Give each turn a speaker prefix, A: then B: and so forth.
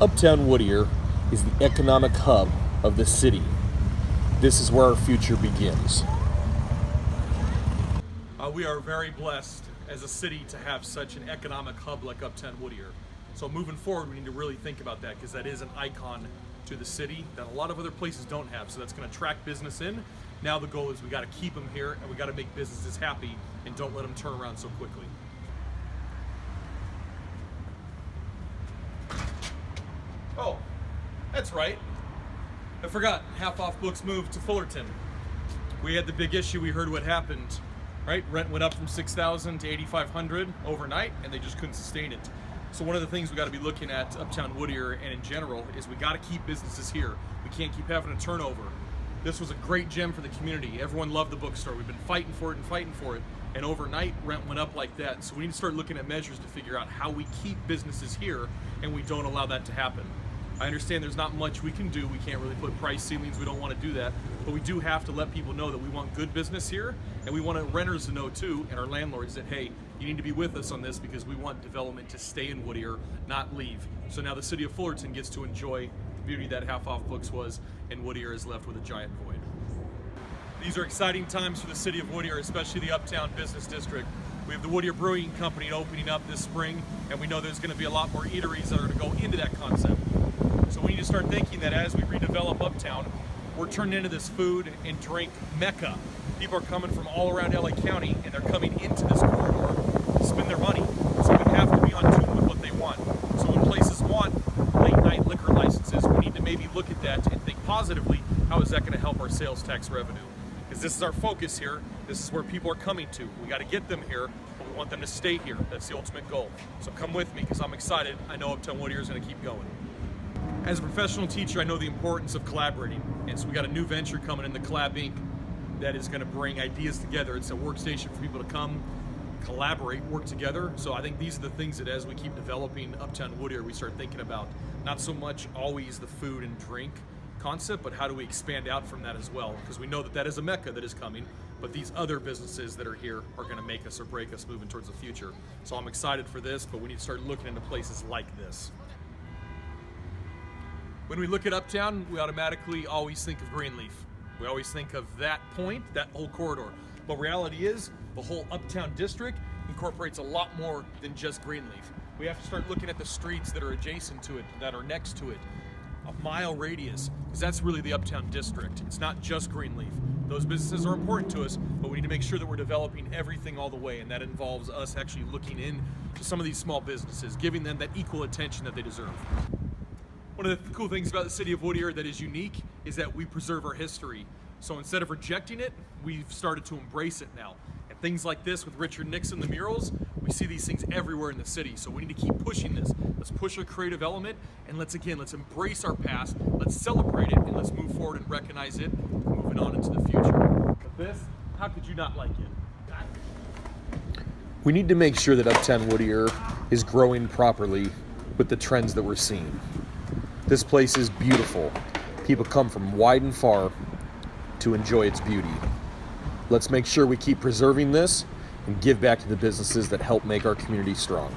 A: Uptown Whittier is the economic hub of the city. This is where our future begins.
B: We are very blessed as a city to have such an economic hub like Uptown Whittier. So moving forward, we need to really think about that, because that is an icon to the city that a lot of other places don't have. So that's going to attract business in. Now the goal is we got to keep them here, and we got to make businesses happy and don't let them turn around so quickly. Oh, that's right. I forgot. Half Off Books moved to Fullerton. We had the big issue. We heard what happened, right? Rent went up from $6,000 to $8,500 overnight, and they just couldn't sustain it. So one of the things we got to be looking at Uptown Whittier and in general is we got to keep businesses here. We can't keep having a turnover. This was a great gem for the community. Everyone loved the bookstore. We've been fighting for it. And overnight, rent went up like that. So we need to start looking at measures to figure out how we keep businesses here and we don't allow that to happen. I understand there's not much we can do. We can't really put price ceilings. We don't want to do that. But we do have to let people know that we want good business here, and we want our renters to know too, and our landlords, that hey, you need to be with us on this, because we want development to stay in Whittier, not leave. So now the city of Fullerton gets to enjoy the beauty that Half Off Books was, and Whittier is left with a giant void. These are exciting times for the city of Whittier, especially the Uptown Business District. We have the Whittier Brewing Company opening up this spring, and we know there's going to be a lot more eateries that are going to go into that concept. So we need to start thinking that as we redevelop Uptown, we're turning into this food and drink mecca. People are coming from all around LA County, and they're coming into this corridor to spend their money. So we have to be on tune with what they want. So when places want late night liquor licenses, we need to maybe look at that and think positively, how is that going to help our sales tax revenue? Because this is our focus here. This is where people are coming to. We got to get them here, but we want them to stay here. That's the ultimate goal. So come with me, because I'm excited. I know Uptown Whittier is going to keep going. As a professional teacher, I know the importance of collaborating. And so we got a new venture coming in, the Collab Inc., that is going to bring ideas together. It's a workstation for people to come, collaborate, work together. So I think these are the things that as we keep developing Uptown Whittier, we start thinking about not so much always the food and drink concept, but how do we expand out from that as well? Because we know that that is a mecca that is coming, but these other businesses that are here are going to make us or break us moving towards the future. So I'm excited for this, but we need to start looking into places like this. When we look at Uptown, we automatically always think of Greenleaf. We always think of that point, that whole corridor. But reality is, the whole Uptown district incorporates a lot more than just Greenleaf. We have to start looking at the streets that are adjacent to it, that are next to it, a mile radius, because that's really the Uptown district. It's not just Greenleaf. Those businesses are important to us, but we need to make sure that we're developing everything all the way, and that involves us actually looking into some of these small businesses, giving them that equal attention that they deserve. One of the cool things about the city of Whittier that is unique is that we preserve our history. So instead of rejecting it, we've started to embrace it now. And things like this with Richard Nixon, the murals, we see these things everywhere in the city. So we need to keep pushing this. Let's push our creative element, and let's embrace our past, let's celebrate it, and let's move forward and recognize it, moving on into the future. But this, how could you not like it?
A: We need to make sure that Uptown Whittier is growing properly with the trends that we're seeing. This place is beautiful. People come from wide and far to enjoy its beauty. Let's make sure we keep preserving this and give back to the businesses that help make our community strong.